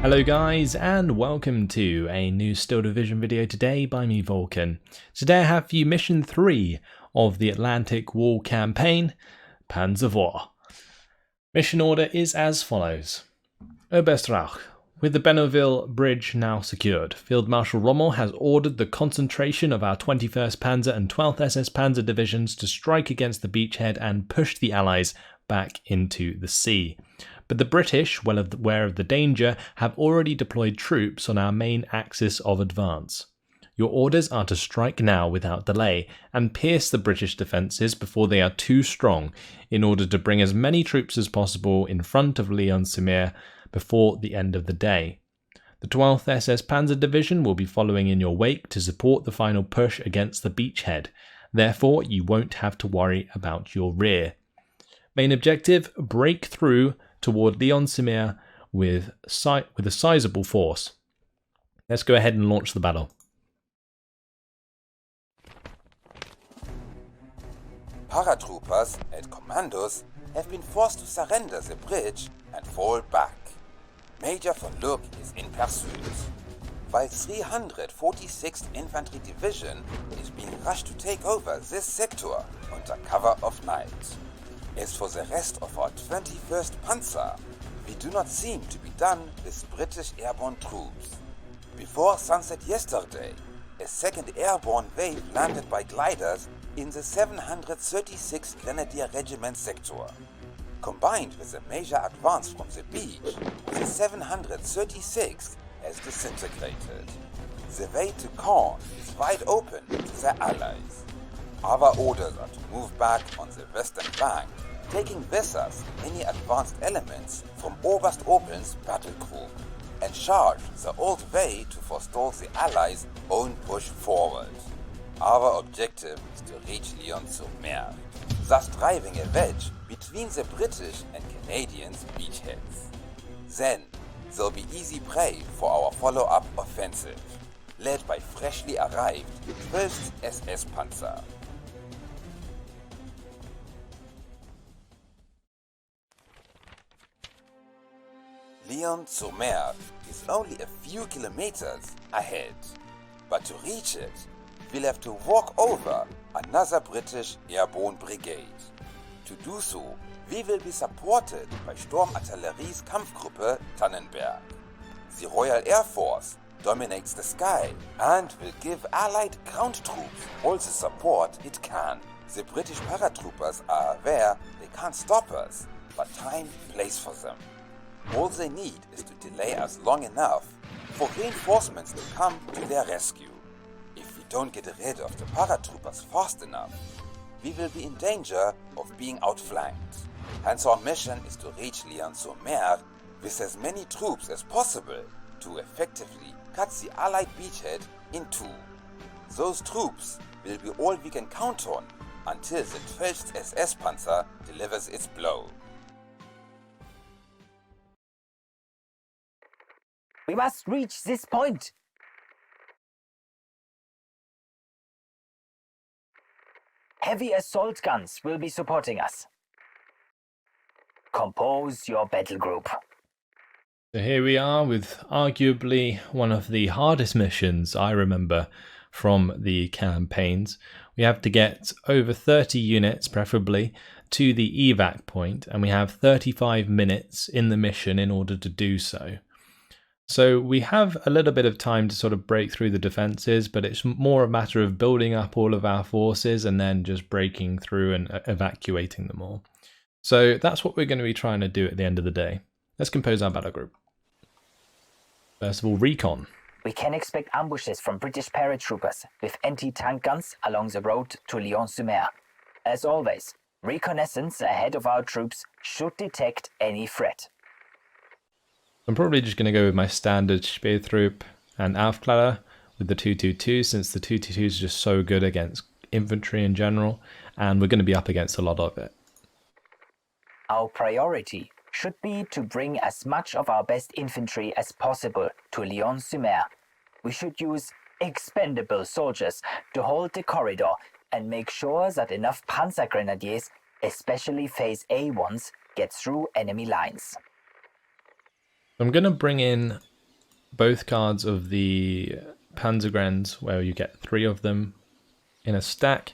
Hello guys, and welcome to a new Steel Division video today by me, Vulcan. Today I have for you mission 3 of the Atlantikwall campaign, Panzer Vor. Mission order is as follows. Oberstrach. With the Benouville Bridge now secured, Field Marshal Rommel has ordered the concentration of our 21st Panzer and 12th SS Panzer divisions to strike against the beachhead and push the Allies back into the sea. But the British, well aware of the danger, have already deployed troops on our main axis of advance. Your orders are to strike now without delay and pierce the British defences before they are too strong, in order to bring as many troops as possible in front of Lyon-sur-Mer before the end of the day. The 12th SS Panzer Division will be following in your wake to support the final push against the beachhead. Therefore, you won't have to worry about your rear. Main objective: break through toward Lyon-sur-Mer with a sizable force. Let's go ahead and launch the battle. Paratroopers and commandos have been forced to surrender the bridge and fall back. Major von Luck is in pursuit, while 346th Infantry Division is being rushed to take over this sector under cover of night. As for the rest of our 21st Panzer, we do not seem to be done with British airborne troops. Before sunset yesterday, a second airborne wave landed by gliders in the 736th Grenadier Regiment sector. Combined with a major advance from the beach, the 736th has disintegrated. The way to Caen is wide open to their allies. Our orders are to move back on the western bank, taking with us any advanced elements from Oberst Opel's battle group, and charge the old way to forestall the Allies' own push forward. Our objective is to reach Lyon-sur-Mer, thus driving a wedge between the British and Canadians' beachheads. Then, there'll be easy prey for our follow-up offensive, led by freshly arrived 12th SS Panzer. Lyon-sur-Mer is only a few kilometers ahead, but to reach it, we'll have to walk over another British airborne brigade. To do so, we will be supported by Sturmartillerie's Kampfgruppe Tannenberg. The Royal Air Force dominates the sky and will give Allied ground troops all the support it can. The British paratroopers are aware they can't stop us, but time plays for them. All they need is to delay us long enough for reinforcements to come to their rescue. If we don't get rid of the paratroopers fast enough, we will be in danger of being outflanked. Hence our mission is to reach Lyon-sur-Mer with as many troops as possible to effectively cut the Allied beachhead in two. Those troops will be all we can count on until the 12th SS Panzer delivers its blow. We must reach this point. Heavy assault guns will be supporting us. Compose your battle group. So here we are with arguably one of the hardest missions I remember from the campaigns. We have to get over 30 units, preferably, to the evac point, and we have 35 minutes in the mission in order to do so. So we have a little bit of time to sort of break through the defences, but it's more a matter of building up all of our forces and then just breaking through and evacuating them all. So that's what we're going to be trying to do at the end of the day. Let's compose our battle group. First of all, recon. We can expect ambushes from British paratroopers with anti-tank guns along the road to Lyon-sur-Mer. As always, reconnaissance ahead of our troops should detect any threat. I'm probably just going to go with my standard Speertrupp and Aufklärer with the 222, since the 222 is just so good against infantry in general, and we're going to be up against a lot of it. Our priority should be to bring as much of our best infantry as possible to Lyon-sur-Mer. We should use expendable soldiers to hold the corridor and make sure that enough Panzer Grenadiers, especially Phase A ones, get through enemy lines. I'm going to bring in both cards of the Panzergrenz, where you get 3 of them in a stack.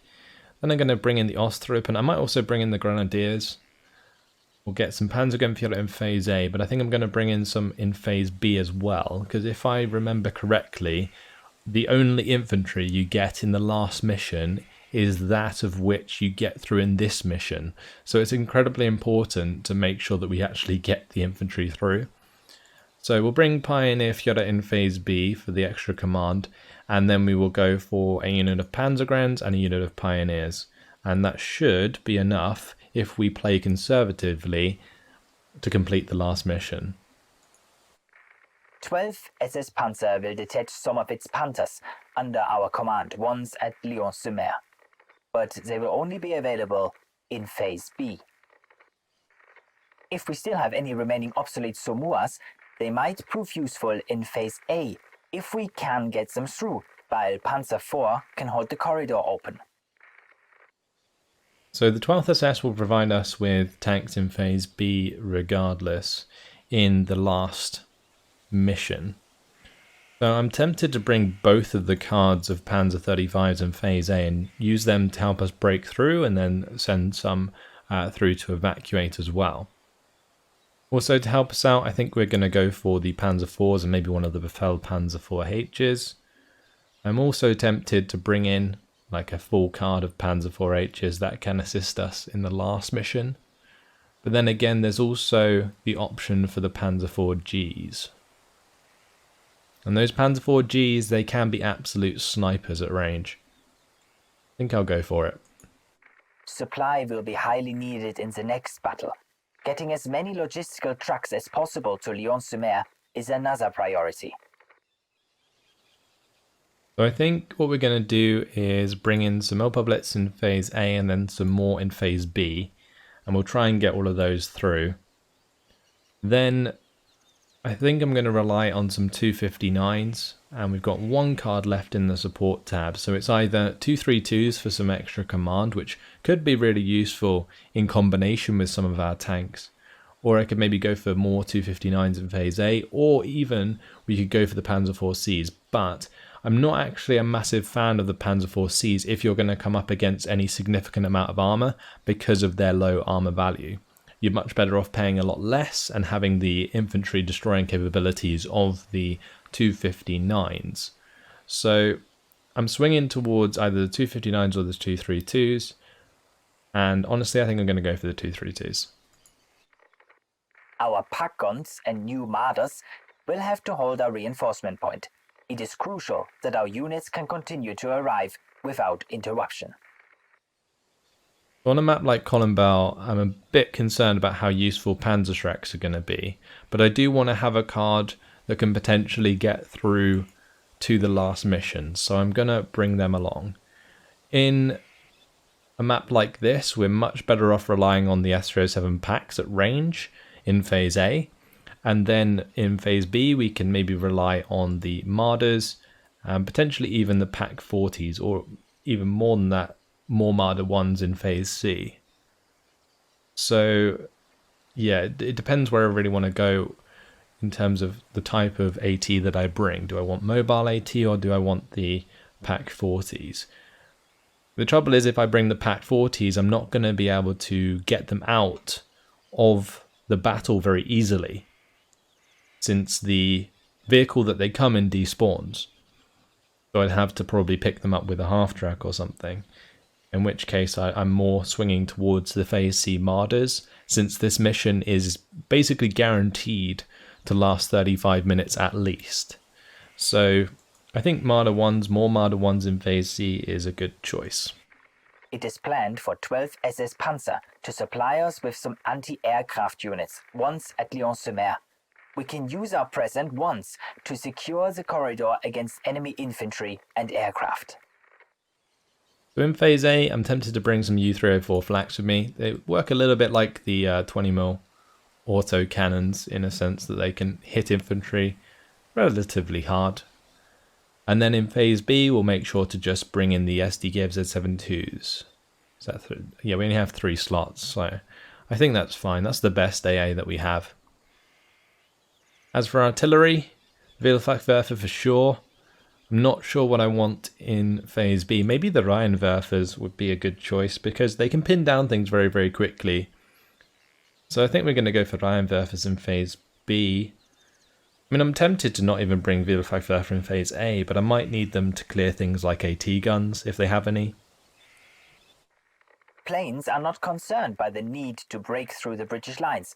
Then I'm going to bring in the Osttruppen. I might also bring in the Grenadiers. We'll get some Panzergrenfjäger in Phase A, but I think I'm going to bring in some in Phase B as well, because if I remember correctly, the only infantry you get in the last mission is that of which you get through in this mission. So it's incredibly important to make sure that we actually get the infantry through. So we'll bring Pioneer Fjorda in Phase B for the extra command, and then we will go for a unit of Panzergrenz and a unit of Pioneers. And that should be enough if we play conservatively to complete the last mission. 12th SS Panzer will detach some of its Panthers under our command once at Lyons-sur-Mer, but they will only be available in Phase B. If we still have any remaining obsolete Somuas, they might prove useful in Phase A if we can get them through, while Panzer Vor can hold the corridor open. So the 12th SS will provide us with tanks in Phase B regardless in the last mission. So I'm tempted to bring both of the cards of Panzer 35s in Phase A and use them to help us break through, and then send some through to evacuate as well. Also, to help us out, I think we're going to go for the Panzer IVs and maybe one of the Befehl Panzer IV Hs. I'm also tempted to bring in like a full card of Panzer IV Hs that can assist us in the last mission. But then again, there's also the option for the Panzer IV Gs. And those Panzer IV Gs, they can be absolute snipers at range. I think I'll go for it. Supply will be highly needed in the next battle. Getting as many logistical trucks as possible to Lyons-sur-Mer is another priority. So I think what we're going to do is bring in some Milpa-Blitz in Phase A and then some more in Phase B. And we'll try and get all of those through. Then I think I'm going to rely on some 259s. And we've got one card left in the support tab. So it's either 232s for some extra command, which could be really useful in combination with some of our tanks. Or I could maybe go for more 259s in Phase A, or even we could go for the Panzer IV Cs. But I'm not actually a massive fan of the Panzer IV Cs if you're going to come up against any significant amount of armor because of their low armor value. You're much better off paying a lot less and having the infantry destroying capabilities of the 259s. So I'm swinging towards either the 259s or the 232s. And honestly, I think I'm going to go for the 232s. Our pack guns and new Marders will have to hold our reinforcement point. It is crucial that our units can continue to arrive without interruption. On a map like Columnbell, I'm a bit concerned about how useful Panzerschrecks are going to be, but I do want to have a card that can potentially get through to the last mission, so I'm going to bring them along. In a map like this, we're much better off relying on the S-307 packs at range in Phase A, and then in Phase B we can maybe rely on the Marders and potentially even the Pack 40s, or even more than that, more Marder 1s in Phase C. So yeah, it depends where I really want to go in terms of the type of AT that I bring. Do I want mobile AT or do I want the Pack 40s? The trouble is, if I bring the Pack 40s, I'm not going to be able to get them out of the battle very easily, since the vehicle that they come in despawns. So I'd have to probably pick them up with a half-track or something, in which case I'm more swinging towards the Phase C Marders, since this mission is basically guaranteed to last 35 minutes at least. So I think Marder 1s, more Marder 1s in Phase C is a good choice. It is planned for 12th SS Panzer to supply us with some anti-aircraft units once at Lyons-sur-Mer. We can use our present once to secure the corridor against enemy infantry and aircraft. So in Phase A, I'm tempted to bring some U-304 flaks with me. They work a little bit like the 20mm auto cannons in a sense that they can hit infantry relatively hard. And then in Phase B, we'll make sure to just bring in the SDGAV Z72s. Is that yeah, we only have 3 slots, so I think that's fine. That's the best AA that we have. As for artillery, Wheelfachwerfer for sure. I'm not sure what I want in Phase B. Maybe the Reihenwerfers would be a good choice because they can pin down things very, very quickly. So I think we're going to go for Reihenwerfers in Phase B. I mean, I'm tempted to not even bring Wheelfachwerfer in Phase A, but I might need them to clear things like AT guns, if they have any. Planes are not concerned by the need to break through the British lines.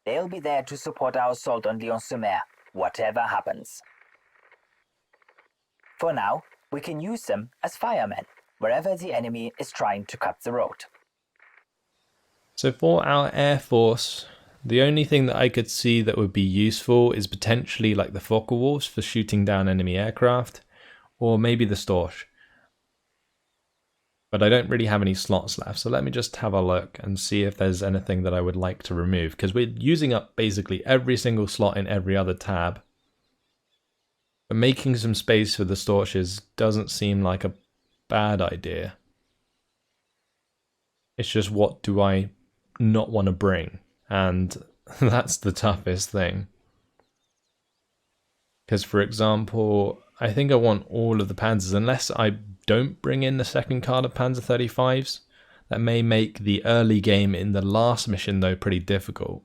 They'll be there to support our assault on Lyon-sur-Mer, whatever happens. For now, we can use them as firemen, wherever the enemy is trying to cut the road. So for our Air Force, the only thing that I could see that would be useful is potentially like the Focke-Wulfs for shooting down enemy aircraft, or maybe the Storch. But I don't really have any slots left, so let me just have a look and see if there's anything that I would like to remove, because we're using up basically every single slot in every other tab. But making some space for the Storches doesn't seem like a bad idea. It's just, what do I not want to bring? And that's the toughest thing. Because, for example, I think I want all of the Panzers, unless I don't bring in the second card of Panzer 35s. That may make the early game in the last mission, though, pretty difficult.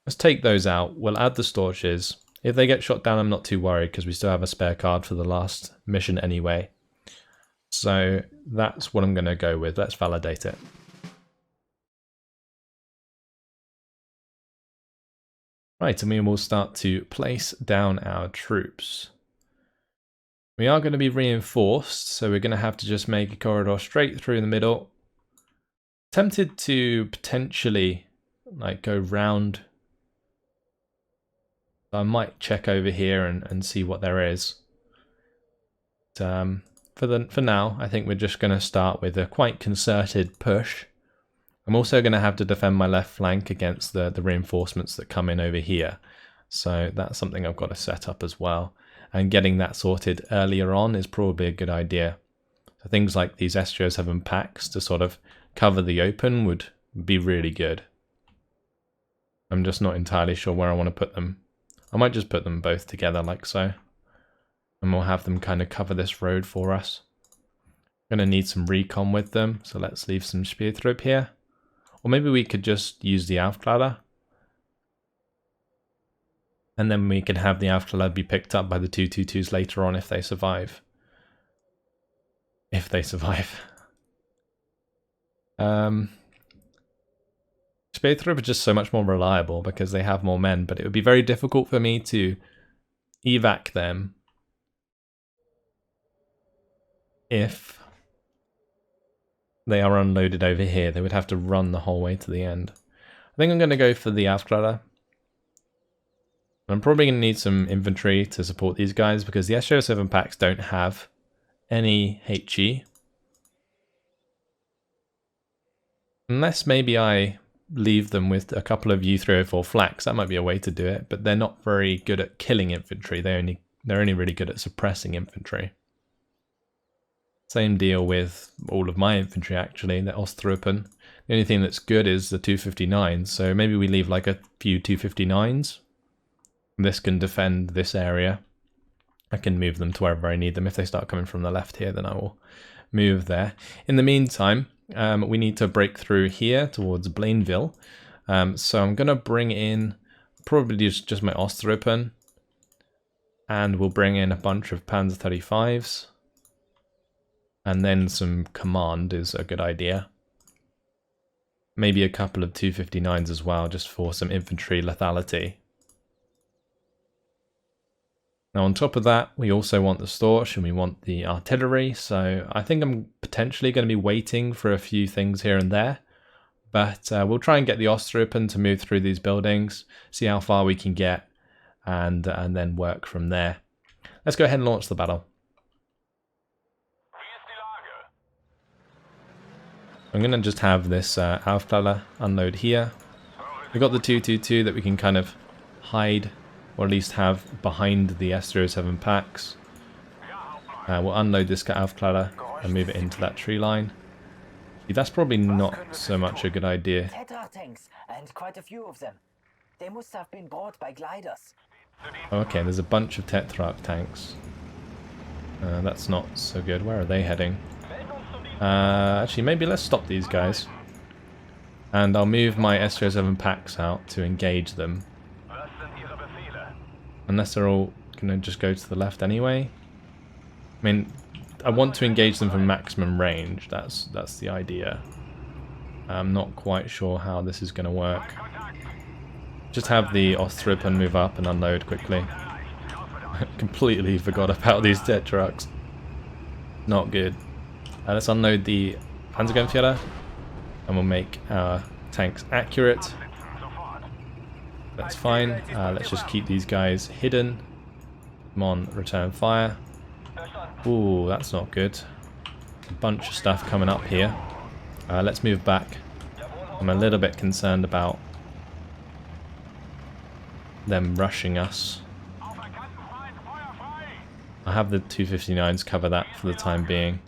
Let's take those out. We'll add the Storches. If they get shot down, I'm not too worried because we still have a spare card for the last mission anyway. So that's what I'm going to go with. Let's validate it. Right, and we will start to place down our troops. We are going to be reinforced, so we're going to have to just make a corridor straight through the middle. Tempted to potentially like go round. I might check over here and see what there is. But, for now, I think we're just going to start with a quite concerted push. I'm also going to have to defend my left flank against the reinforcements that come in over here. So that's something I've got to set up as well. And getting that sorted earlier on is probably a good idea. So things like these SGO-7 packs to sort of cover the open would be really good. I'm just not entirely sure where I want to put them. I might just put them both together like so. And we'll have them kind of cover this road for us. Going to need some recon with them, so let's leave some Speertrupp here. Or maybe we could just use the Aufkläder. And then we can have the Aufkläder be picked up by the 222s later on if they survive. If they survive. Speertrupp are just so much more reliable because they have more men, but it would be very difficult for me to evac them if they are unloaded over here. They would have to run the whole way to the end. I think I'm going to go for the Aufkläder. I'm probably going to need some infantry to support these guys because the SGO-7 packs don't have any HE. Unless maybe I leave them with a couple of U304 flaks, that might be a way to do it, but they're not very good at killing infantry. They're only really good at suppressing infantry. Same deal with all of my infantry actually, the Ostruppen. The only thing that's good is the 259s, so maybe we leave like a few 259s. This can defend this area. I can move them to wherever I need them. If they start coming from the left here, then I will move there. In the meantime, we need to break through here towards Blainville. So I'm going to bring in probably just my Ostruppen. And we'll bring in a bunch of Panzer 35s. And then some command is a good idea. Maybe a couple of 259s as well, just for some infantry lethality. Now on top of that, we also want the Storch and we want the artillery, so I think I'm potentially going to be waiting for a few things here and there. But we'll try and get the Ostruppen to move through these buildings, see how far we can get, and then work from there. Let's go ahead and launch the battle. I'm going to just have this Aufkläder unload here. We've got the 222 that we can kind of hide, or at least have behind the S07 packs. We'll unload this Aufkläder and move it into that tree line. That's probably not so much a good idea. Tetra tanks, and quite a few of them. They must have been brought by gliders. Okay, there's a bunch of Tetrarch tanks. That's not so good. Where are they heading? Actually, maybe let's stop these guys. And I'll move my S-07 packs out to engage them. Unless they're all going to just go to the left anyway. I mean, I want to engage them from maximum range. That's the idea. I'm not quite sure how this is going to work. Just have the Ostrupen move up and unload quickly. Completely forgot about these Tetrarchs. Not good. Let's unload the Panzer and we'll make our tanks accurate. That's fine. Let's just keep these guys hidden. Come on, return fire. Ooh, that's not good. A bunch of stuff coming up here. Let's move back. I'm a little bit concerned about them rushing us. I have the 259s cover that for the time being.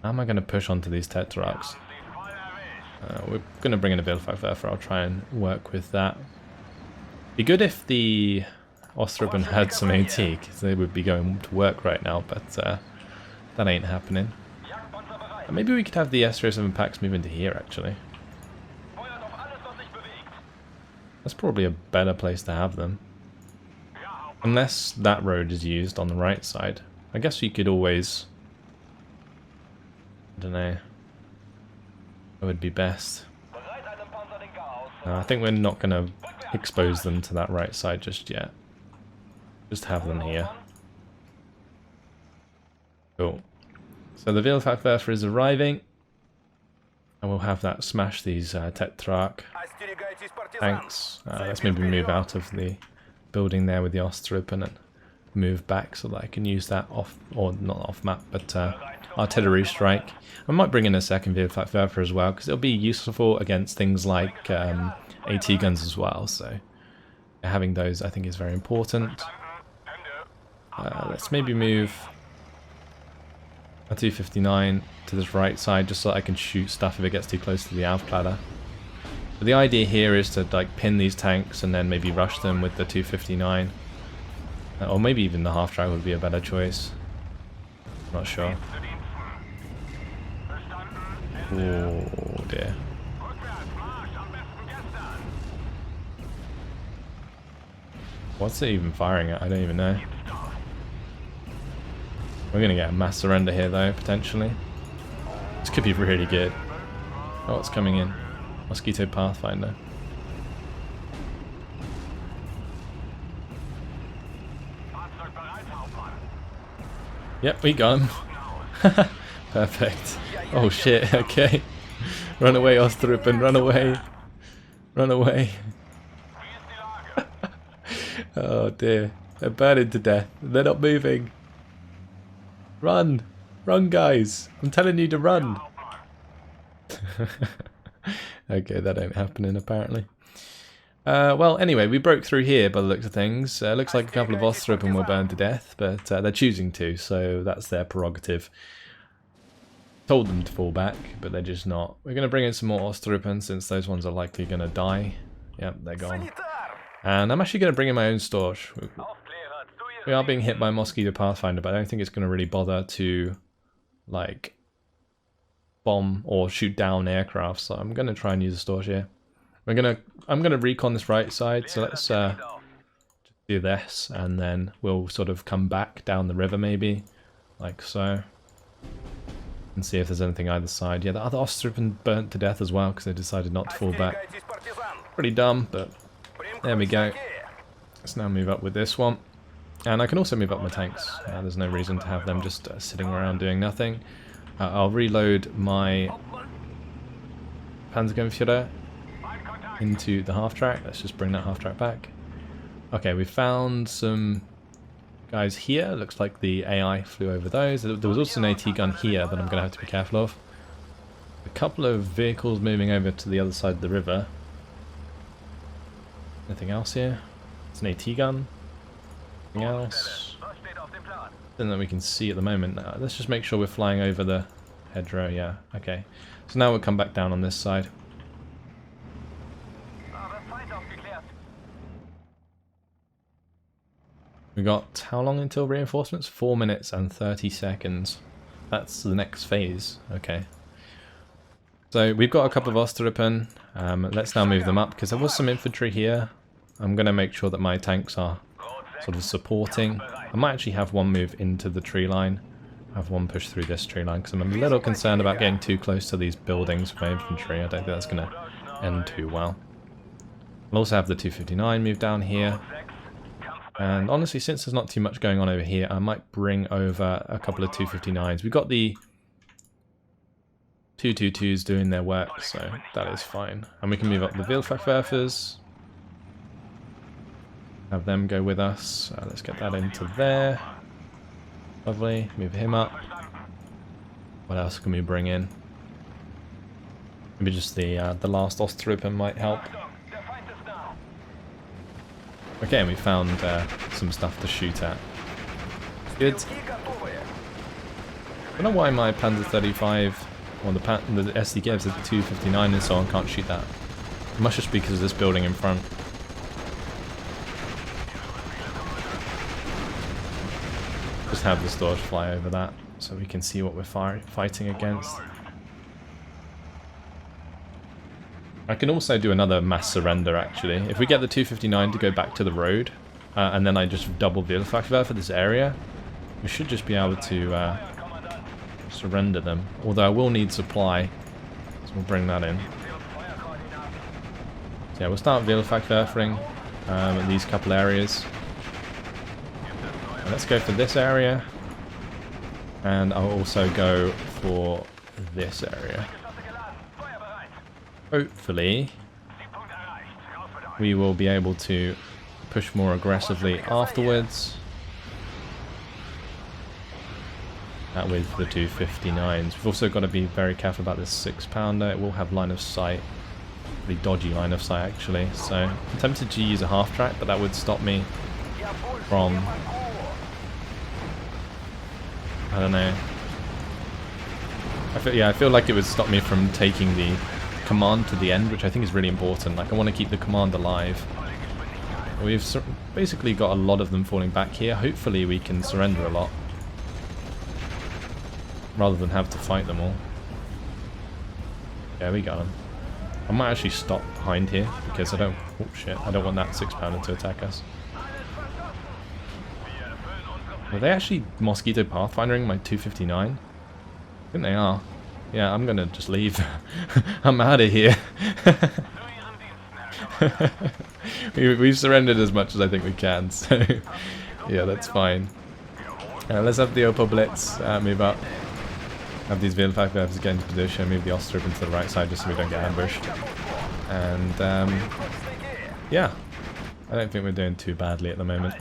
How am I going to push onto these Tetrarchs? We're going to bring in a Wildfire. I'll try and work with that. Be good if the Ostrupen had some AT, because they would be going to work right now, but that ain't happening. Maybe we could have the S-07 packs move into here, actually. That's probably a better place to have them. Unless that road is used on the right side. I guess you could always... I don't know. That would be best. I think we're not going to expose them to that right side just yet. Just have them here. Cool. So the Wildfire is arriving. And we'll have that smash these Tetrarch tanks. Let's maybe move out of the building there with the Ostrupen and move back so that I can use that off, or not off map, but artillery strike. I might bring in a second Wildfire as well, because it'll be useful against things like AT guns as well, so having those I think is very important. Let's maybe move a 259 to this right side just so that I can shoot stuff if it gets too close to the Aufkladder. But the idea here is to like pin these tanks and then maybe rush them with the 259. Or maybe even the half-track would be a better choice. I'm not sure. Oh dear. What's it even firing at? I don't even know. We're going to get a mass surrender here though, potentially. This could be really good. Oh, what's coming in? Mosquito Pathfinder. Yep, we got him. Perfect. Oh shit, okay. Run away, Ostrupen, run away. Run away. Oh dear. They're burning to death. They're not moving. Run! Run, guys! I'm telling you to run! Okay, that ain't happening apparently. Well, anyway, we broke through here by the looks of things. Looks like a couple of Ostrupen were burned to death, but they're choosing to, so that's their prerogative. Told them to fall back, but they're just not. We're going to bring in some more Ostrupen since those ones are likely going to die. Yep, they're gone. And I'm actually going to bring in my own Storch. We are being hit by Mosquito Pathfinder, but I don't think it's going to really bother to, like, bomb or shoot down aircraft. So I'm going to try and use a Storch here. I'm going to recon this right side. So let's just do this, and then we'll sort of come back down the river, maybe, like so, and see if there's anything either side. Yeah, the other Ostrupen burnt to death as well because they decided not to fall back. Pretty dumb, but there we go. Let's now move up with this one. And I can also move up my tanks. There's no reason to have them just sitting around doing nothing. I'll reload my Panzer into the half-track. Let's just bring that half-track back. Okay, we found some guys here. Looks like the AI flew over those. There was also an AT gun here that I'm going to have to be careful of. A couple of vehicles moving over to the other side of the river. Anything else here? It's an AT gun. Anything else? Nothing that we can see at the moment. Let's just make sure we're flying over the hedgerow. Yeah, okay. So now we'll come back down on this side. We got how long until reinforcements? 4 minutes and 30 seconds. That's the next phase. Okay. So we've got a couple of Ostrupen. Let's now move them up because there was some infantry here. I'm going to make sure that my tanks are sort of supporting. I might actually have one move into the tree line. Have one push through this tree line because I'm a little concerned about getting too close to these buildings for my infantry. I don't think that's going to end too well. I'll also have the 259 move down here. And honestly, since there's not too much going on over here, I might bring over a couple of 259s. We've got the 222s doing their work, so that is fine. And we can move up the Wildfachwerfers. Have them go with us. Let's get that into there. Lovely. Move him up. What else can we bring in? Maybe just the last Ostrupen might help. Okay, and we found some stuff to shoot at. Good. I don't know why my Panzer 35 or the SD gives a 259 and so on can't shoot that. It must just be because of this building in front. Just have the Storch fly over that so we can see what we're fighting against. I can also do another mass surrender actually. If we get the 259 to go back to the road, and then I just double Wildfachwerfer for this area, we should just be able to surrender them. Although I will need supply, so we'll bring that in. So yeah, we'll start Wildfachwerfering in these couple areas. Let's go for this area, and I'll also go for this area. Hopefully, we will be able to push more aggressively afterwards. With the 259s. We've also got to be very careful about this 6-pounder. It will have line of sight. Pretty dodgy line of sight actually. So I'm tempted to use a half track, but that would stop me from... I don't know. I feel like it would stop me from taking the command to the end, which I think is really important. Like, I want to keep the command alive. We've basically got a lot of them falling back here. Hopefully we can surrender a lot, rather than have to fight them all. Yeah, we got them. I might actually stop behind here, because I don't... Oh shit, I don't want that 6-pounder to attack us. Are they actually Mosquito Pathfindering my 259? I think they are. Yeah, I'm gonna just leave. I'm out of here. We've surrendered as much as I think we can, so yeah, that's fine. Let's have the Opel Blitz move up. Have these Wildfachwerfers get into position, move the Ostrupen to the right side just so we don't get ambushed. And yeah, I don't think we're doing too badly at the moment.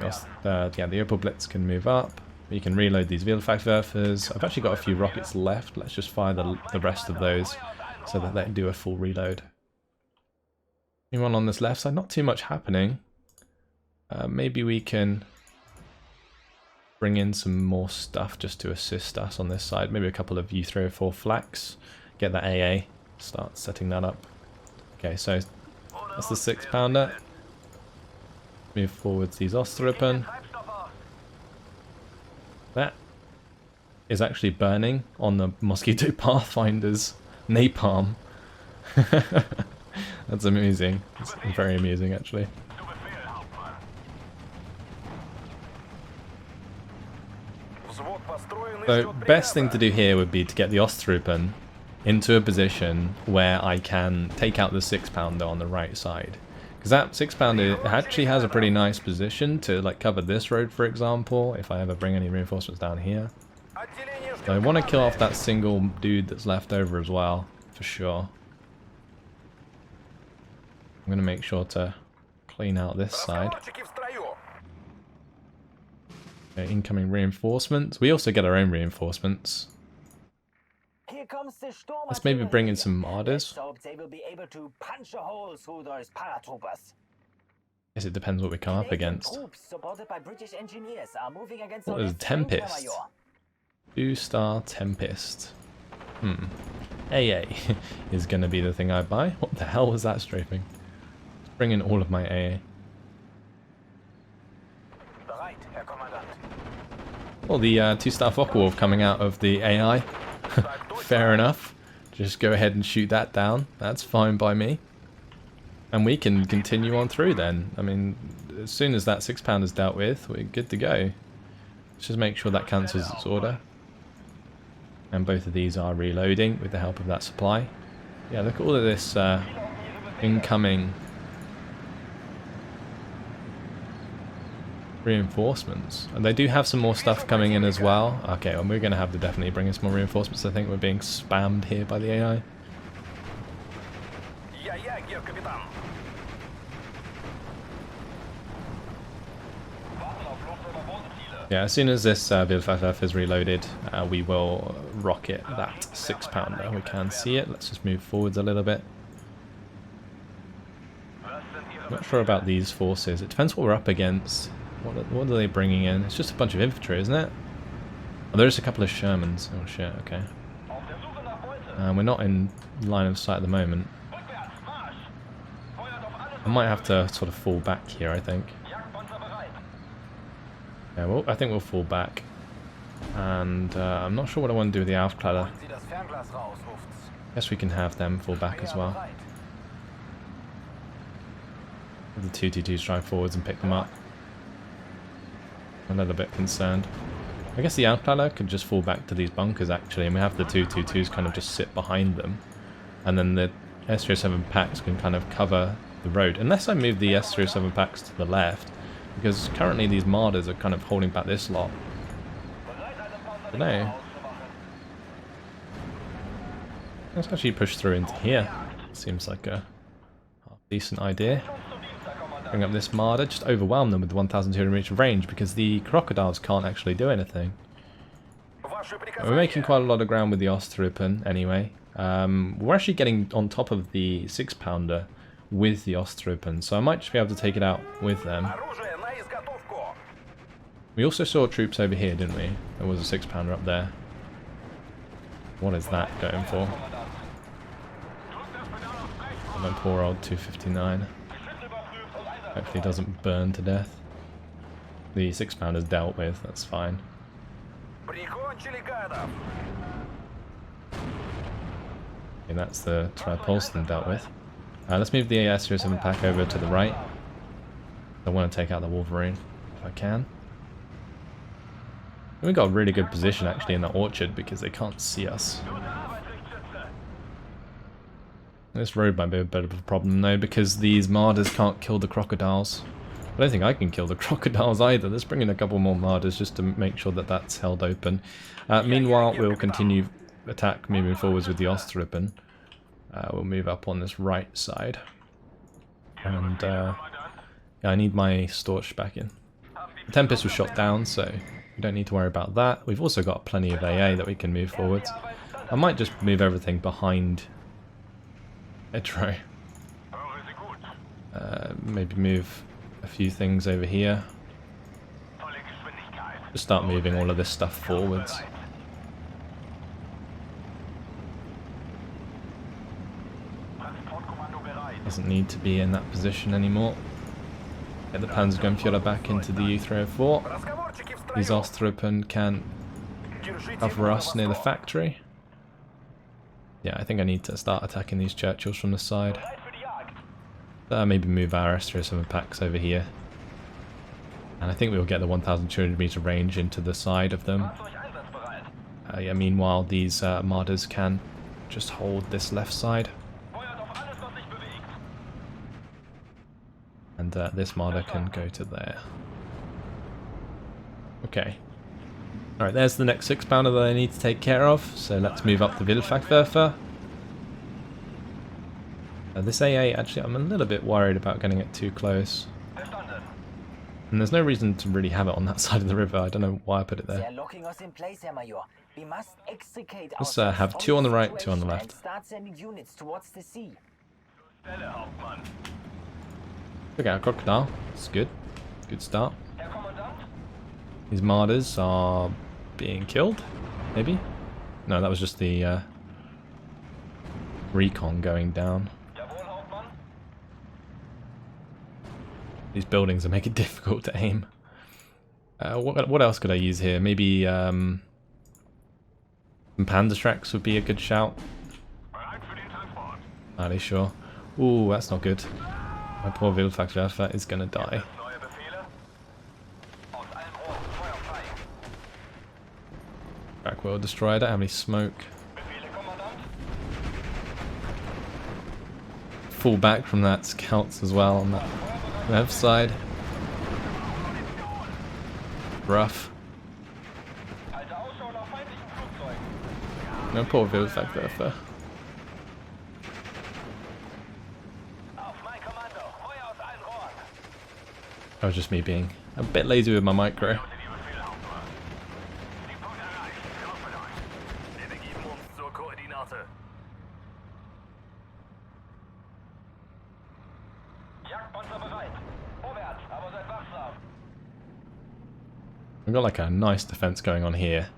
Yes, yeah, the Opel Blitz can move up. We can reload these Wildfachwerfers. I've actually got a few rockets left. Let's just fire the rest of those so that they can do a full reload. Anyone on this left side? Not too much happening. Maybe we can bring in some more stuff just to assist us on this side. Maybe a couple of U304 flaks. Get that AA. Start setting that up. Okay, so that's the 6-pounder. Move forwards these Ostrupen. That is actually burning on the Mosquito Pathfinder's napalm. That's amusing. It's very amusing, actually. So, best thing to do here would be to get the Ostrupen into a position where I can take out the 6-pounder on the right side. Because that 6-pounder actually has a pretty nice position to like cover this road, for example, if I ever bring any reinforcements down here. So I want to kill off that single dude that's left over as well, for sure. I'm going to make sure to clean out this side. Okay, incoming reinforcements. We also get our own reinforcements. Let's maybe bring in some Marders. Guess it depends what we come up against. What is Tempest? 2-star Tempest. AA is going to be the thing I buy. What the hell was that strafing? Let's bring in all of my AA. Well, the 2-star Focke-Wulf coming out of the AI. Fair enough. Just go ahead and shoot that down. That's fine by me. And we can continue on through then. I mean, as soon as that 6-pounder is dealt with, we're good to go. Let's just make sure that cancels its order. And both of these are reloading with the help of that supply. Yeah, look at all of this incoming reinforcements. And they do have some more stuff coming in as well. Okay, well, we're going to have to definitely bring in some more reinforcements. I think we're being spammed here by the AI. Yeah, as soon as this Wildwaffe is reloaded, we will rocket that 6-pounder. We can see it. Let's just move forwards a little bit. Not sure about these forces. It depends what we're up against. What are they bringing in? It's just a bunch of infantry, isn't it? Oh, there's a couple of Shermans. Oh shit, okay. We're not in line of sight at the moment. I might have to sort of fall back here, I think. Yeah, well, I think we'll fall back. And I'm not sure what I want to do with the Aufkläder. Guess we can have them fall back as well. The 222s drive forwards and pick them up. I'm a little bit concerned. I guess the Aufkläder could just fall back to these bunkers actually, and we have the 222s kind of just sit behind them. And then the S-307 packs can kind of cover the road. Unless I move the S-307 packs to the left. Because currently these Marders are kind of holding back this lot. I don't know. Let's actually push through into here. Seems like a decent idea. Bring up this Marder, just overwhelm them with the 1,200 meter range because the crocodiles can't actually do anything. We're making quite a lot of ground with the Osttruppen anyway. We're actually getting on top of the 6-pounder with the Osttruppen, so I might just be able to take it out with them. We also saw troops over here, didn't we? There was a 6-pounder up there. What is that going for? Oh, my poor old 259. Hopefully it doesn't burn to death. The 6-pounder's dealt with, that's fine. Okay, that's the Tripolston dealt with. Let's move the S-07 pack over to the right. I want to take out the Wolverine, if I can. We've got a really good position actually in the orchard because they can't see us. This road might be a bit of a problem though because these Marders can't kill the crocodiles. I don't think I can kill the crocodiles either. Let's bring in a couple more Marders just to make sure that that's held open. Meanwhile, we'll continue attack moving forwards with the Osttruppen. We'll move up on this right side. And yeah, I need my Storch back in. The Tempest was shot down, so we don't need to worry about that. We've also got plenty of AA that we can move forwards. I might just move everything behind Etro. Maybe move a few things over here. Just start moving all of this stuff forwards. Doesn't need to be in that position anymore. Get the Panzergrenführer back into the U-304. These Osttruppen can cover us near the factory. Yeah, I think I need to start attacking these Churchills from the side. Maybe move our S-307 packs over here. And I think we'll get the 1,200 meter range into the side of them. Yeah, meanwhile, these Marders can just hold this left side. And this Marder can go to there. Okay. Alright, there's the next 6-pounder that I need to take care of. So let's move up the Wildwaffe. This AA, actually, I'm a little bit worried about getting it too close. And there's no reason to really have it on that side of the river. I don't know why I put it there. Let's have 2 on the right, 2 on the left. Look out, crocodile. It's good. Good start. These Marders are being killed, maybe? No, that was just the recon going down. These buildings are making it difficult to aim. What else could I use here? Maybe some Panzer tracks would be a good shout. Are they sure? Ooh, that's not good. My poor Wildfachwerfer is gonna die. Atlantikwall destroyed. I don't have any smoke. Fall back from that scouts as well on that left side. Rough. No poor Wildfachwerfer. That was just me being a bit lazy with my micro. We've got like a nice defense going on here.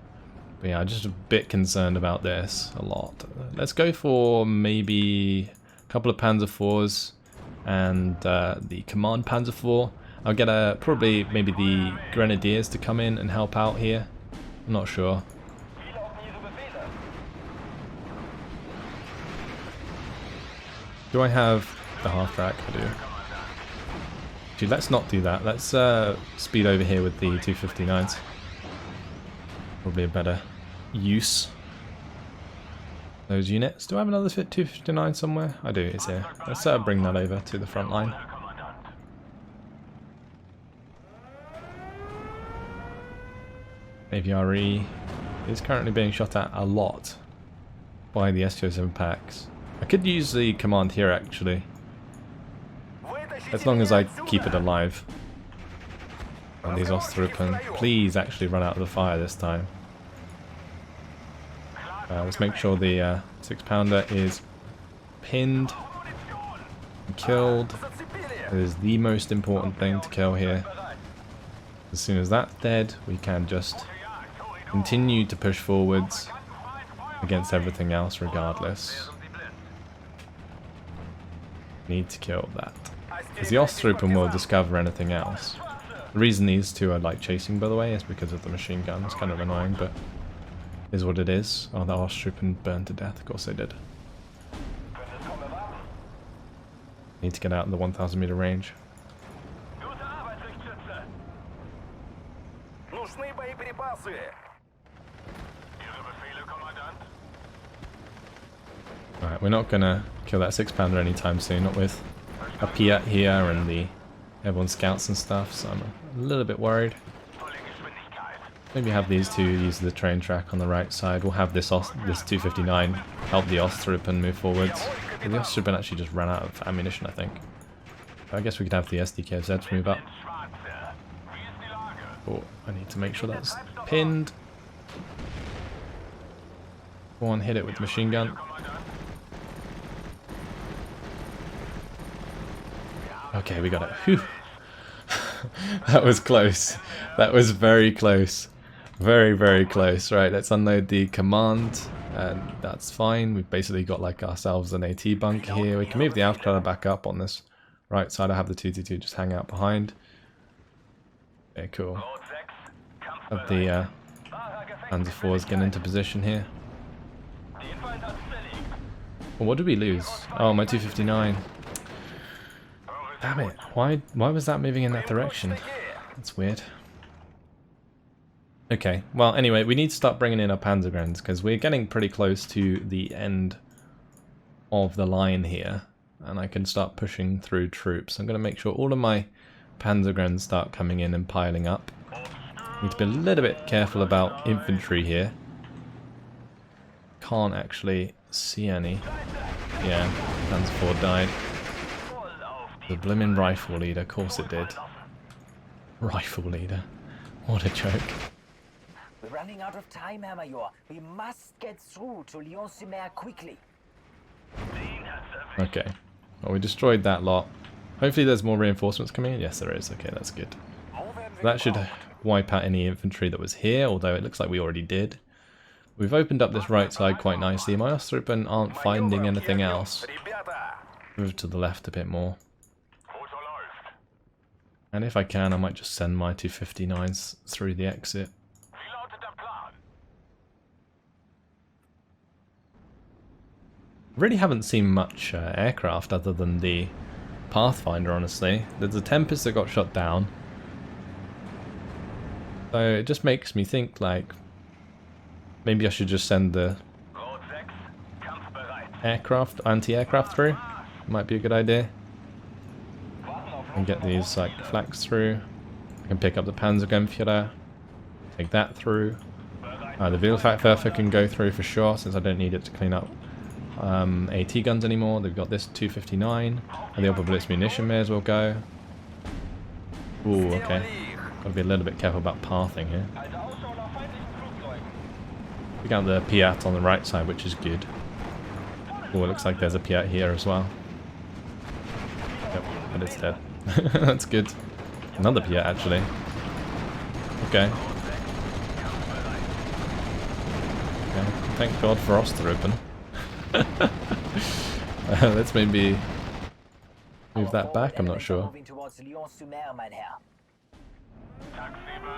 But yeah, I'm just a bit concerned about this a lot. Let's go for maybe a couple of Panzer Vors and the Command Panzer Vor. I'll get probably maybe the Grenadiers to come in and help out here. I'm not sure. Do I have the half track? I do. Dude, let's not do that. Let's speed over here with the 259s. Probably a better use. Those units. Do I have another 259 somewhere? I do, it's here. Let's bring that over to the front line. AVRE is currently being shot at a lot by the S-207 packs. I could use the command here actually, as long as I keep it alive. And these Ostruppen, please actually run out of the fire this time. Let's make sure the 6-pounder is pinned and killed. It is the most important thing to kill here. As soon as that's dead, we can just continue to push forwards against everything else regardless. Need to kill that. Because the Ostruppen will discover anything else. The reason these two are like chasing, by the way, is because of the machine gun. It's kind of annoying, but is what it is. Oh, the Ostruppen burned to death. Of course they did. Need to get out in the 1,000 meter range. Alright, we're not gonna kill that 6-pounder anytime soon, not with a Piat here and the everyone scouts and stuff, so I'm a little bit worried. Maybe have these two use the train track on the right side. We'll have this 259 help the Ostruppen move forwards. The Ostruppen actually just ran out of ammunition, I think. I guess we could have the SDKZ move up. Oh, I need to make sure that's pinned. Go on, hit it with the machine gun. Okay, we got it. Whew. That was close. That was very close. Very, very close. Right, let's unload the command. And that's fine. We've basically got like ourselves an AT bunker here. We can move the Aufklärer back up on this right side. I have the 222 just hang out behind. Okay, cool. Have the Panzer Vors get into position here. Well, what did we lose? Oh, my 259. Damn it. Why was that moving in that direction? That's weird. Okay, well, anyway, we need to start bringing in our Panzergrens, because we're getting pretty close to the end of the line here, and I can start pushing through troops. I'm going to make sure all of my Panzergrens start coming in and piling up. Need to be a little bit careful about infantry here. Can't actually see any. Yeah, Panzer Vor died. The blimmin' rifle leader, of course it did. Rifle leader. What a joke. We're running out of time, Herr Major. We must get through to Lyon-sur-Mer quickly. Okay. Well, we destroyed that lot. Hopefully there's more reinforcements coming in. Yes, there is. Okay, that's good. So that should wipe out any infantry that was here, although it looks like we already did. We've opened up this right side quite nicely. My Ostruppen aren't finding anything else. Move to the left a bit more. And if I can, I might just send my 259s through the exit. Really haven't seen much aircraft other than the Pathfinder, honestly. There's a Tempest that got shot down. So it just makes me think, like, maybe I should just send the aircraft, anti-aircraft through. Might be a good idea. And get these, like, flaks through. I can pick up the Panzer, take that through. The Wheelwerfer can go through for sure, since I don't need it to clean up AT guns anymore. They've got this 259, and the upper blitz munition may as well go. Ooh, okay. Gotta be a little bit careful about pathing here. We got the Piat on the right side, which is good. Oh, it looks like there's a Piat here as well. Yep, but it's dead. That's good. Another Piat, actually. Okay. Okay. Thank God for Osterrupen. Let's maybe move that back, I'm not sure.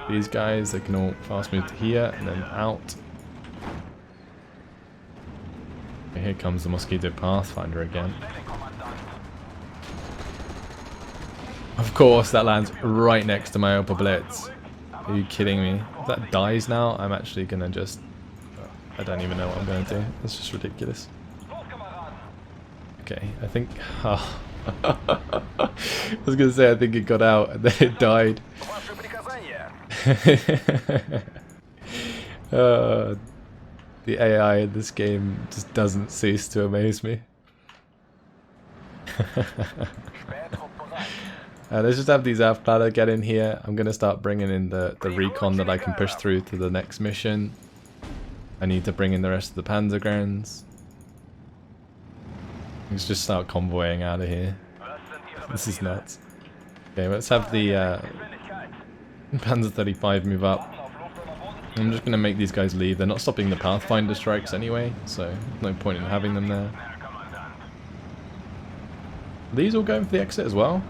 These guys, they can all fast move to here and then out. Okay, here comes the Mosquito Pathfinder again. Of course, that lands right next to my upper blitz. Are you kidding me? If that dies now, I'm actually gonna just... I don't even know what I'm gonna do. That's just ridiculous. Okay, I think... Oh. I was gonna say I think it got out and then it died. The AI in this game just doesn't cease to amaze me. Let's just have these Afplatter get in here. I'm gonna start bringing in the recon that I can push through to the next mission. I need to bring in the rest of the Panzergrens. Let's just start convoying out of here. This is nuts. Okay, let's have the Panzer 35 move up. I'm just going to make these guys leave. They're not stopping the Pathfinder strikes anyway, so no point in having them there. Are these all going for the exit as well?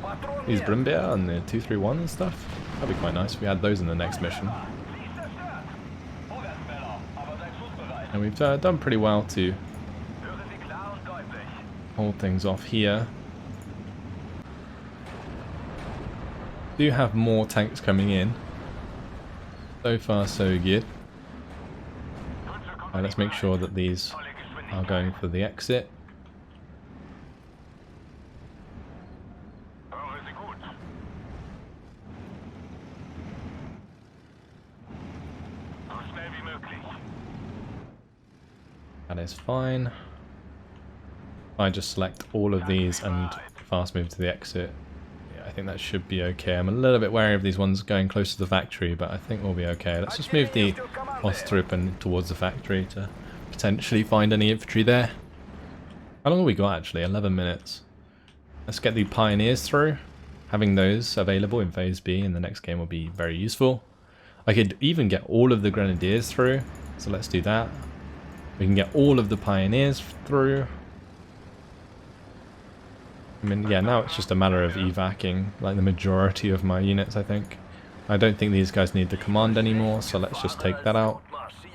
These Brimbeer and the 231 and stuff? That'd be quite nice if we had those in the next mission. And we've done pretty well to hold things off here. Do have more tanks coming in. So far so good. Let's make sure that these are going for the exit. That is fine. I just select all of these and fast move to the exit. Yeah, I think that should be okay. I'm a little bit wary of these ones going close to the factory, but I think we'll be okay. Let's just move the Ostrupen towards the factory to potentially find any infantry there. How long have we got actually? 11 minutes. Let's get the Pioneers through. Having those available in Phase B in the next game will be very useful. I could even get all of the Grenadiers through, so let's do that. We can get all of the Pioneers through. I mean, yeah, now it's just a matter of evacing, like the majority of my units, I think. I don't think these guys need the command anymore, so let's just take that out.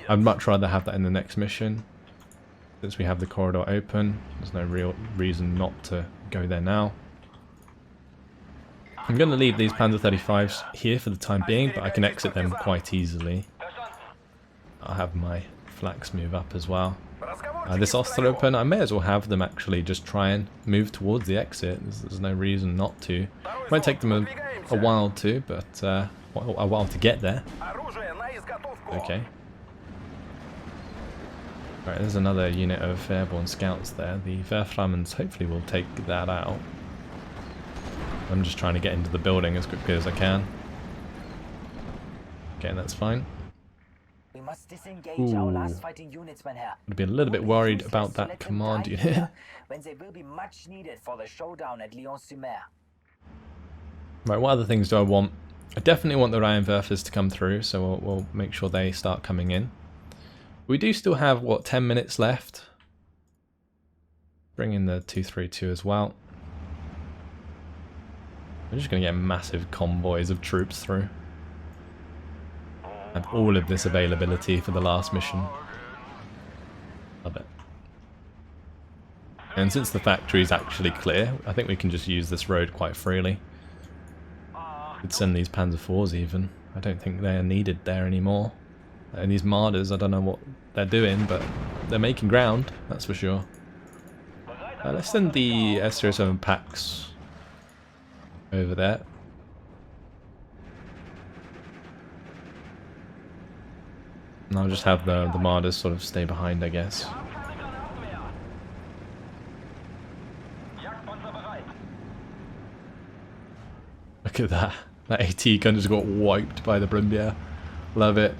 I'd much rather have that in the next mission. Since we have the corridor open, there's no real reason not to go there now. I'm going to leave these Panzer 35s here for the time being, but I can exit them quite easily. I'll have my flaks move up as well. This Osterrupen, I may as well have them actually just try and move towards the exit. There's no reason not to. It might take them a while to, but a while to get there. Okay. Right, there's another unit of airborne scouts there. The Verflammens hopefully will take that out. I'm just trying to get into the building as quickly as I can. Okay, that's fine. We must disengage our last fighting units, Herr. I'd be a little bit worried about that command unit. When they will be much needed for the showdown at Lyon-sur-Mer. Right, what other things do I want? I definitely want the Rheinwerfers to come through, so we'll make sure they start coming in. We do still have, what, 10 minutes left? Bring in the 232 as well. We're just going to get massive convoys of troops through. Have all of this availability for the last mission. Love it. And since the factory is actually clear, I think we can just use this road quite freely. Could send these Panzer Vors even. I don't think they're needed there anymore. And these Marders, I don't know what they're doing, but they're making ground, that's for sure. Let's send the S-07 packs over there. And I'll just have the Marders sort of stay behind, I guess. Look at that. That AT gun just got wiped by the Brimbier. Love it.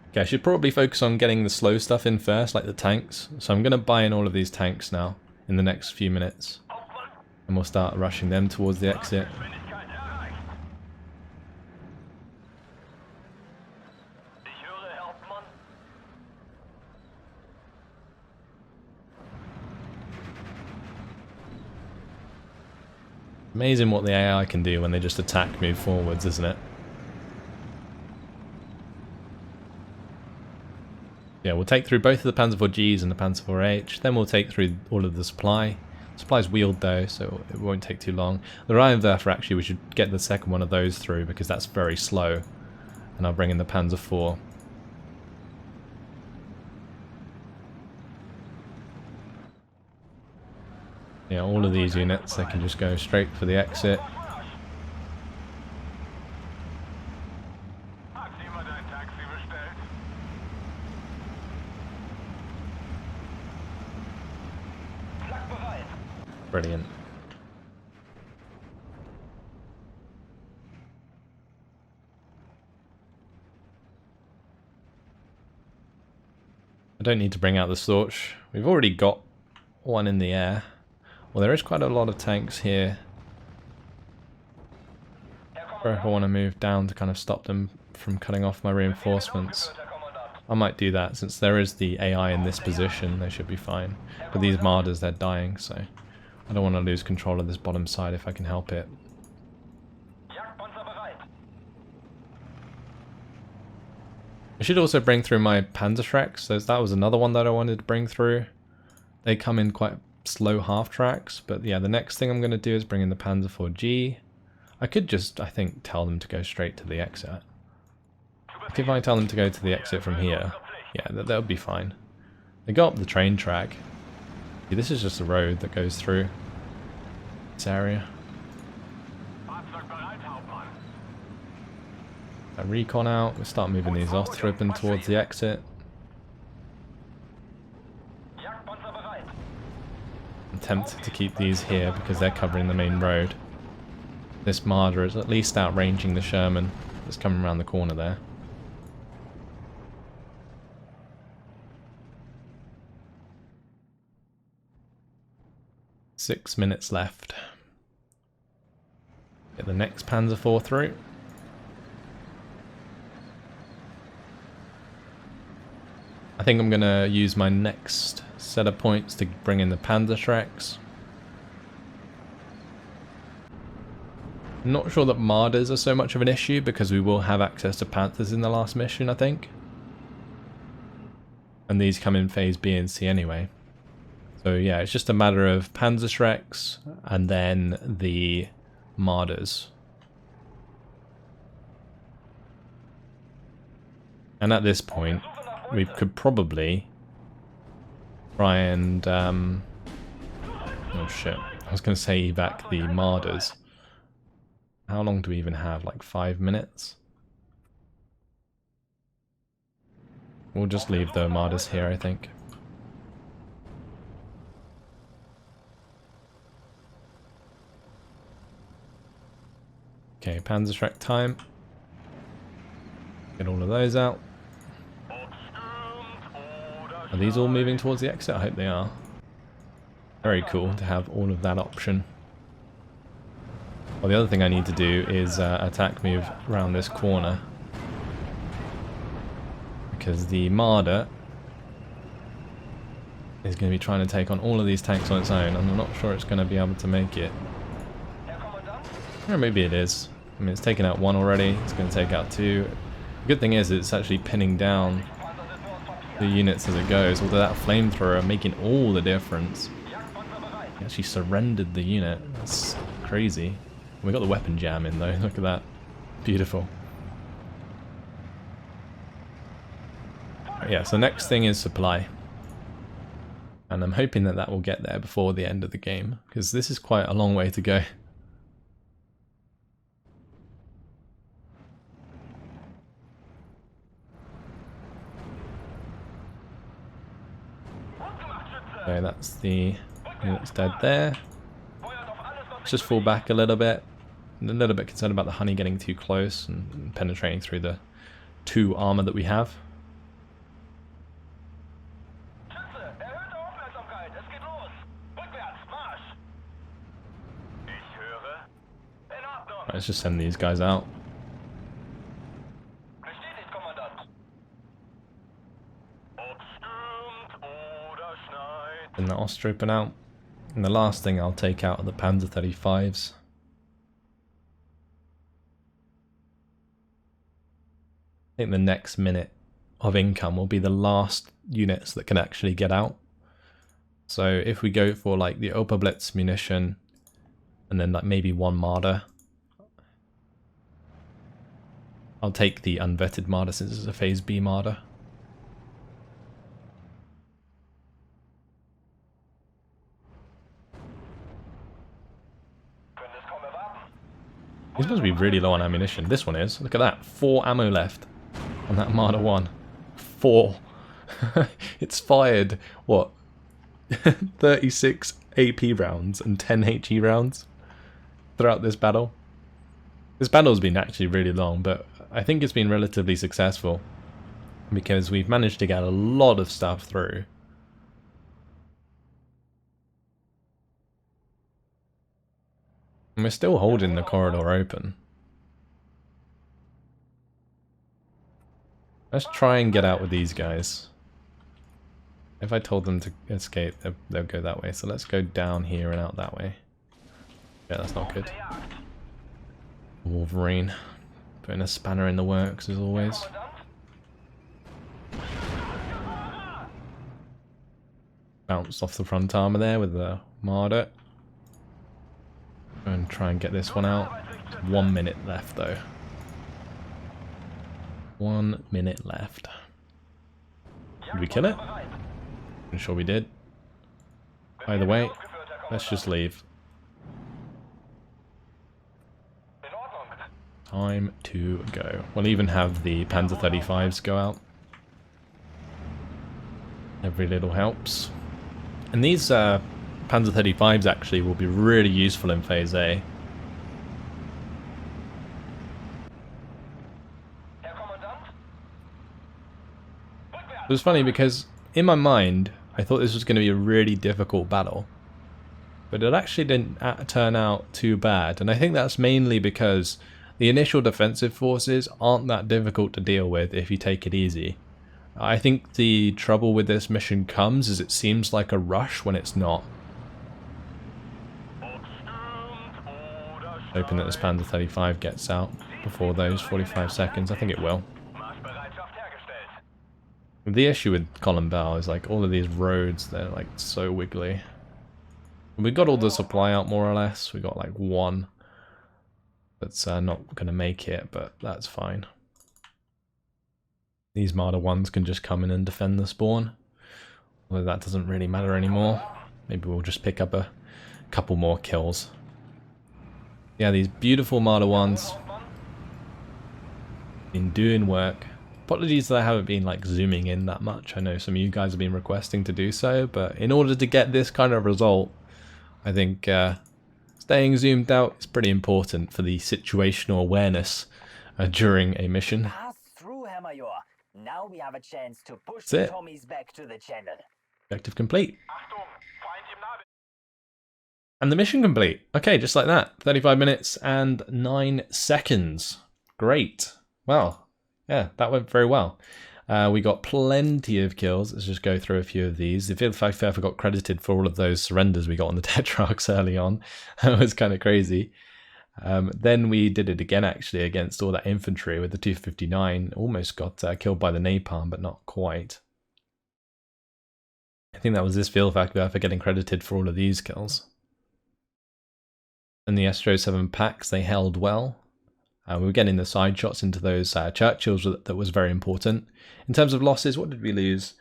Okay, I should probably focus on getting the slow stuff in first, like the tanks. So I'm going to buy in all of these tanks now in the next few minutes. And we'll start rushing them towards the exit. Amazing what the AI can do when they just attack move forwards, isn't it? Yeah, we'll take through both of the Panzer Vor Gs and the Panzer Vor H, then we'll take through all of the supply. Supply's wheeled though, so it won't take too long. The Rheinwerfer, actually, we should get the second one of those through because that's very slow. And I'll bring in the Panzer IV. Yeah, all of these units, they can just go straight for the exit. Brilliant. I don't need to bring out the Storch. We've already got one in the air. Well, there is quite a lot of tanks here. Or if I want to move down to kind of stop them from cutting off my reinforcements, I might do that. Since there is the AI in this position, they should be fine. But these Marders, they're dying, so I don't want to lose control of this bottom side if I can help it. I should also bring through my Panzerschrecks. That was another one that I wanted to bring through. They come in quite slow half tracks, but yeah, the next thing I'm going to do is bring in the Panzer IV G. I could just, I think, tell them to go straight to the exit. If I tell them to go to the exit from here, yeah, that would be fine. They go up the train track. Yeah, this is just a road that goes through this area. Recon out, we'll start moving these Osttroopen towards the exit. I'm tempted to keep these here because they're covering the main road. This Marder is at least outranging the Sherman that's coming around the corner there. Six minutes left. Get the next Panzer IV through. I think I'm going to use my next set of points to bring in the Panzerschrecks. I'm not sure that Marders are so much of an issue because we will have access to Panthers in the last mission, I think. And these come in phase B and C anyway. So yeah, it's just a matter of Panzerschrecks and then the Marders. And at this point, we could probably try and, oh shit, I was going to say evac the Marders. How long do we even have? Like 5 minutes? We'll just leave the Marders here, I think. Okay, Panzerschreck time. Get all of those out. Are these all moving towards the exit? I hope they are. Very cool to have all of that option. Well, the other thing I need to do is attack move around this corner. Because the Marder is going to be trying to take on all of these tanks on its own, and I'm not sure it's going to be able to make it. Or maybe it is. I mean, it's taken out one already, it's going to take out two. The good thing is it's actually pinning down the units as it goes, although that flamethrower making all the difference. He actually surrendered the unit. That's crazy. We got the weapon jam in though, look at that. Beautiful. Yeah, so next thing is supply. And I'm hoping that that will get there before the end of the game, because this is quite a long way to go. So that's the unit's dead there. Let's just fall back a little bit. I'm a little bit concerned about the honey getting too close and penetrating through the 2 armor that we have. Right, let's just send these guys out. And the Ostropen out. And the last thing I'll take out are the Panzer 35s. I think the next minute of income will be the last units that can actually get out. So if we go for like the Oberblitz munition and then like maybe 1 Marder, I'll take the unvetted Marder since it's a phase B Marder. These must be really low on ammunition. This one is. Look at that. 4 ammo left on that Marder 1. 4. It's fired, what? 36 AP rounds and 10 HE rounds throughout this battle. This battle's been actually really long, but I think it's been relatively successful because we've managed to get a lot of stuff through. And we're still holding the corridor open. Let's try and get out with these guys. If I told them to escape, they'll go that way. So let's go down here and out that way. Yeah, that's not good. Wolverine. Putting a spanner in the works as always. Bounced off the front armor there with the Marder. And try and get this one out. 1 minute left though. 1 minute left. Did we kill it? I'm sure we did. Either way, let's just leave. Time to go. We'll even have the Panzer 35s go out. Every little helps. And these Panzer 35s actually will be really useful in Phase A. It was funny because in my mind I thought this was going to be a really difficult battle, but it actually didn't turn out too bad, and I think that's mainly because the initial defensive forces aren't that difficult to deal with if you take it easy. I think the trouble with this mission comes is it seems like a rush when it's not. Hoping that this Panzer 35 gets out before those 45 seconds. I think it will. The issue with Colin Bell is like all of these roads, they're like so wiggly. We got all the supply out more or less. We got like 1 that's not going to make it, but that's fine. These Marder 1s can just come in and defend the spawn. Although that doesn't really matter anymore. Maybe we'll just pick up a couple more kills. Yeah, these beautiful Marder 1s been doing work. Apologies that I haven't been like zooming in that much. I know some of you guys have been requesting to do so, but in order to get this kind of result, I think staying zoomed out is pretty important for the situational awareness during a mission. Pass through, Herr Major. Now we have a chance to push That's the it. Tommies back to the channel. Objective complete. And the mission complete. Okay, just like that. 35 minutes and 9 seconds. Great. Well, yeah, that went very well. We got plenty of kills. Let's just go through a few of these. The Wildfeuerwerfer got credited for all of those surrenders we got on the Tetrarchs early on. That was kind of crazy. Then we did it again, actually, against all that infantry with the 259. Almost got killed by the napalm, but not quite. I think that was this Wildfeuerwerfer getting credited for all of these kills. And the Estro 7 packs, they held well. We were getting the side shots into those Churchills that was very important. In terms of losses, what did we lose?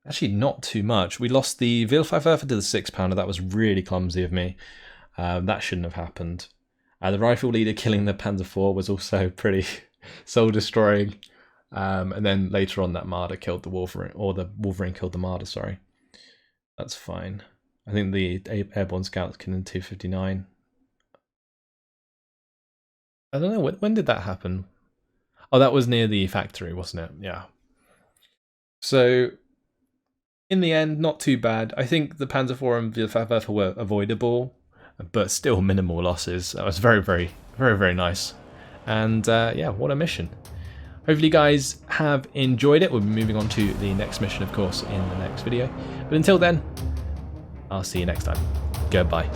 Actually, not too much. We lost the Wildfeuerwerfer to the 6-pounder. That was really clumsy of me. That shouldn't have happened. The rifle leader killing the Panzer Vor was also pretty soul-destroying. And then later on, that Marder killed the Wolverine, or the Wolverine killed the Marder, sorry. That's fine. I think the airborne scouts killing 259. I don't know, when did that happen? Oh, that was near the factory, wasn't it? Yeah. So, in the end, not too bad. I think the Panzer Vor and Wildfeuerwerfer were avoidable, but still minimal losses. That was very, very, very, very nice. And yeah, what a mission. Hopefully you guys have enjoyed it. We'll be moving on to the next mission, of course, in the next video. But until then, I'll see you next time. Goodbye.